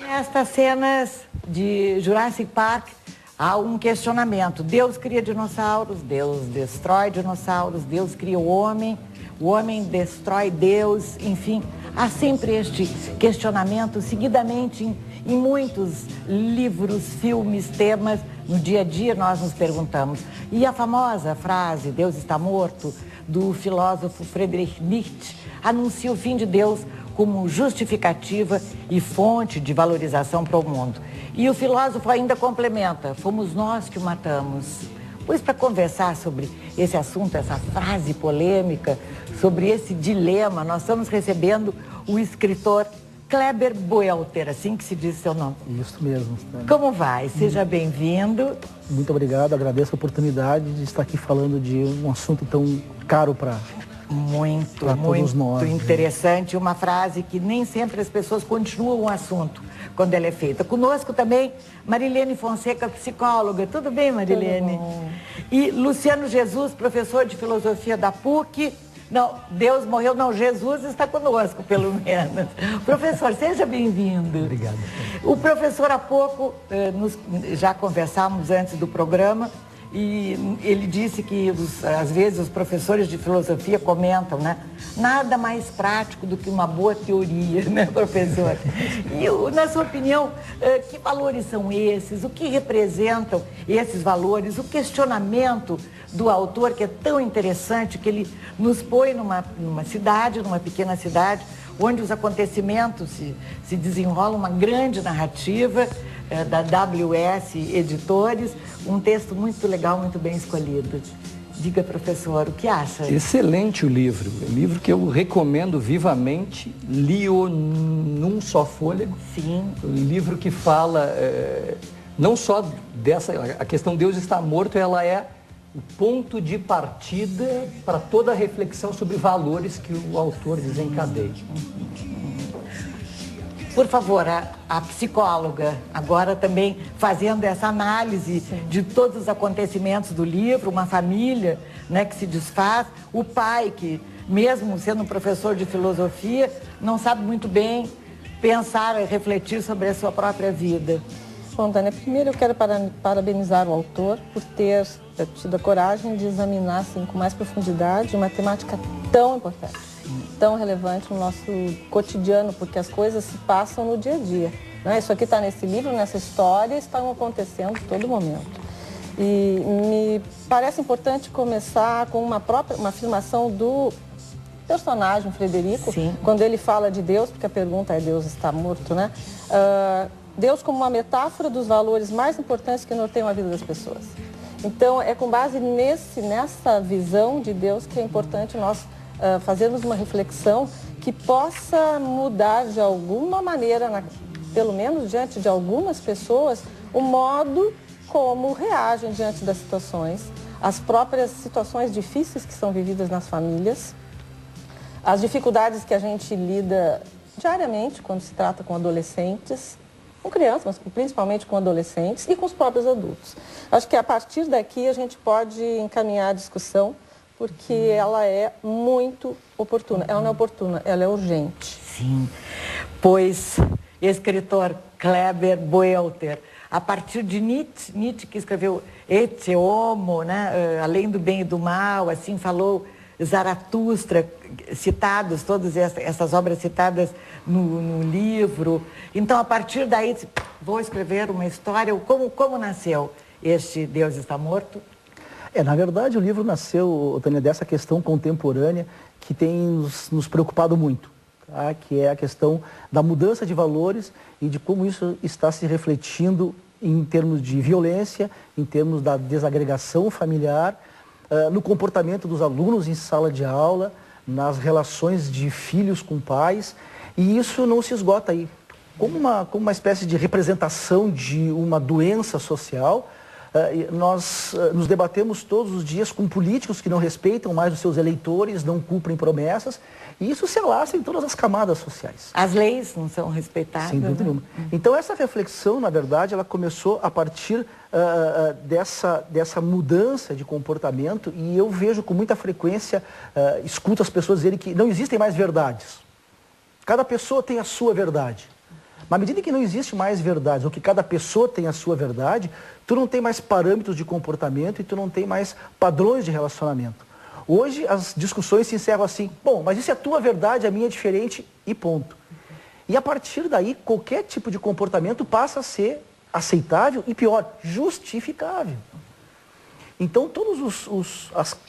Nestas cenas de Jurassic Park, há um questionamento. Deus cria dinossauros, Deus destrói dinossauros, Deus cria o homem destrói Deus, enfim. Há sempre este questionamento, seguidamente em muitos livros, filmes, temas. No dia a dia nós nos perguntamos. E a famosa frase, Deus está morto, do filósofo Friedrich Nietzsche, anuncia o fim de Deus como justificativa e fonte de valorização para o mundo. E o filósofo ainda complementa, fomos nós que o matamos. Pois para conversar sobre esse assunto, essa frase polêmica, sobre esse dilema, nós estamos recebendo o escritor Kleber Boelter, assim que se diz seu nome. Isso mesmo. Como vai? Seja bem-vindo. Muito obrigado, agradeço a oportunidade de estar aqui falando de um assunto tão caro para todos nós. Muito interessante, uma frase que nem sempre as pessoas continuam o assunto quando ela é feita. Conosco também Marilene Fonseca, psicóloga. Tudo bem, Marilene? Tudo bom. E Luciano Jesus, professor de filosofia da PUC. Não, Deus morreu, não, Jesus está conosco, pelo menos. Professor, seja bem-vindo. Obrigado. O professor, há pouco, já conversamos antes do programa, e ele disse que, às vezes, os professores de filosofia comentam, né? Nada mais prático do que uma boa teoria, né, professor? E, na sua opinião, que valores são esses? O que representam esses valores? O questionamento do autor, que é tão interessante, que ele nos põe numa cidade, numa pequena cidade, onde os acontecimentos se desenrolam, uma grande narrativa da WS Editores, um texto muito legal, muito bem escolhido. Diga, professor, o que acha? Excelente o livro que eu recomendo vivamente, li-o num só fôlego. Sim. Um livro que fala não só a questão Deus está morto, ela é o ponto de partida para toda a reflexão sobre valores que o autor desencadeia. Por favor, a psicóloga, agora também fazendo essa análise de todos os acontecimentos do livro, uma família, né, que se desfaz, o pai que, mesmo sendo um professor de filosofia, não sabe muito bem pensar e refletir sobre a sua própria vida. Bom, Tânia, primeiro eu quero parabenizar o autor por ter tido a coragem de examinar assim, com mais profundidade uma temática tão importante, tão relevante no nosso cotidiano, porque as coisas se passam no dia a dia. Né? Isso aqui está nesse livro, nessa história, estão acontecendo a todo momento. E me parece importante começar com uma afirmação do personagem Frederico, quando ele fala de Deus, porque a pergunta é: Deus está morto, né? Deus como uma metáfora dos valores mais importantes que norteiam a vida das pessoas. Então, é com base nessa visão de Deus que é importante nós fazermos uma reflexão que possa mudar de alguma maneira, pelo menos diante de algumas pessoas, o modo como reagem diante das situações, as próprias situações difíceis que são vividas nas famílias, as dificuldades que a gente lida diariamente quando se trata com adolescentes, com crianças, mas principalmente com adolescentes e com os próprios adultos. Acho que a partir daqui a gente pode encaminhar a discussão, porque ela é muito oportuna. Ela não é oportuna, ela é urgente. Sim, pois, escritor Kleber Boelter, a partir de Nietzsche que escreveu Ecce Homo, né? Além do bem e do mal, assim falou Zaratustra, citados, todas essas obras citadas no livro. Então, a partir daí, vou escrever uma história. Como nasceu este Deus está morto? Na verdade, o livro nasceu, Tânia, dessa questão contemporânea que tem nos preocupado muito, tá? Que é a questão da mudança de valores e de como isso está se refletindo em termos de violência, em termos da desagregação familiar, no comportamento dos alunos em sala de aula, nas relações de filhos com pais, e isso não se esgota aí. Como uma espécie de representação de uma doença social, nós nos debatemos todos os dias com políticos que não respeitam mais os seus eleitores, não cumprem promessas, e isso se alastra em todas as camadas sociais. As leis não são respeitadas. Sem dúvida nenhuma. Então essa reflexão, na verdade, ela começou a partir dessa mudança de comportamento, e eu vejo com muita frequência, escuto as pessoas dizerem que não existem mais verdades. Cada pessoa tem a sua verdade. Mas à medida que não existe mais verdade, ou que cada pessoa tem a sua verdade, tu não tem mais parâmetros de comportamento e tu não tem mais padrões de relacionamento. Hoje as discussões se encerram assim, bom, mas isso é a tua verdade, a minha é diferente e ponto. E a partir daí, qualquer tipo de comportamento passa a ser aceitável e pior, justificável. Então todos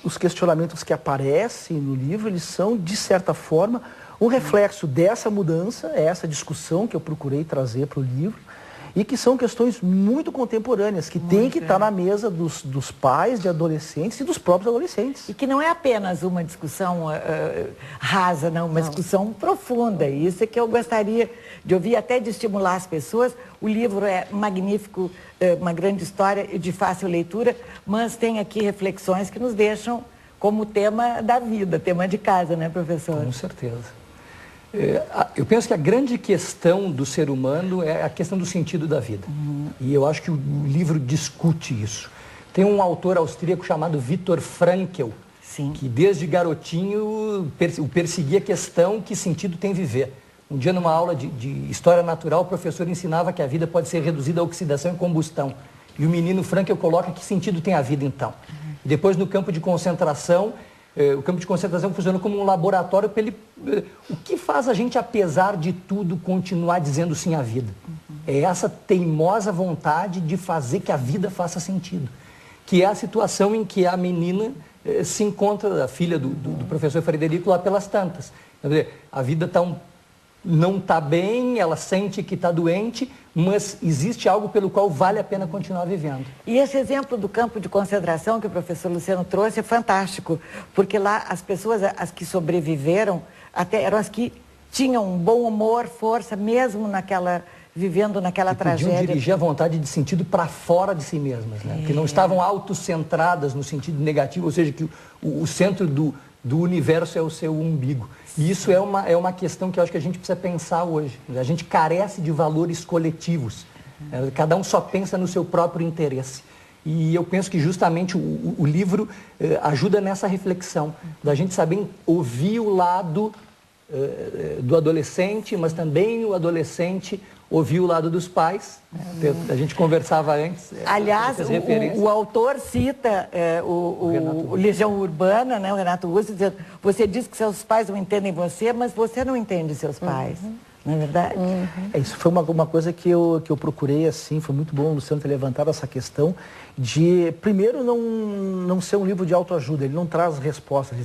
os questionamentos que aparecem no livro, eles são, de certa forma, um reflexo dessa mudança, essa discussão que eu procurei trazer para o livro, e que são questões muito contemporâneas, que têm que estar na mesa dos pais de adolescentes e dos próprios adolescentes. E que não é apenas uma discussão rasa, não, uma discussão profunda. E isso é que eu gostaria de ouvir, até de estimular as pessoas. O livro é magnífico, uma grande história e de fácil leitura, mas tem aqui reflexões que nos deixam como tema da vida, tema de casa, né, professor? Com certeza. Eu penso que a grande questão do ser humano é a questão do sentido da vida. E eu acho que o livro discute isso. Tem um autor austríaco chamado Viktor Frankl, Sim. que desde garotinho perseguia a questão: que sentido tem viver. Um dia, numa aula de História Natural, o professor ensinava que a vida pode ser reduzida a oxidação e combustão. E o menino Frankl coloca: que sentido tem a vida então? E depois, no campo de concentração, o campo de concentração funciona como um laboratório para ele... O que faz a gente, apesar de tudo, continuar dizendo sim à vida? É essa teimosa vontade de fazer que a vida faça sentido. Que é a situação em que a menina se encontra, a filha do professor Frederico, lá pelas tantas. Quer dizer, a vida não está bem, ela sente que está doente, mas existe algo pelo qual vale a pena continuar vivendo. E esse exemplo do campo de concentração que o professor Luciano trouxe é fantástico, porque lá as pessoas, as que sobreviveram, até eram as que tinham um bom humor, força, mesmo vivendo naquela tragédia. Podiam dirigir a vontade de sentido para fora de si mesmas, né? Que não estavam autocentradas no sentido negativo, ou seja, que o centro do universo é o seu umbigo. E isso é uma questão que eu acho que a gente precisa pensar hoje. A gente carece de valores coletivos. Cada um só pensa no seu próprio interesse. E eu penso que justamente o livro ajuda nessa reflexão, da gente saber ouvir o lado do adolescente, mas também o adolescente ouvir o lado dos pais. A gente conversava antes. Aliás, o autor cita o Legião Urbana, né, o Renato Russo, dizendo: você diz que seus pais não entendem você, mas você não entende seus pais. Não é verdade? Isso foi uma coisa que eu procurei, assim, foi muito bom o Luciano ter levantado essa questão de, primeiro, não ser um livro de autoajuda, ele não traz respostas, ele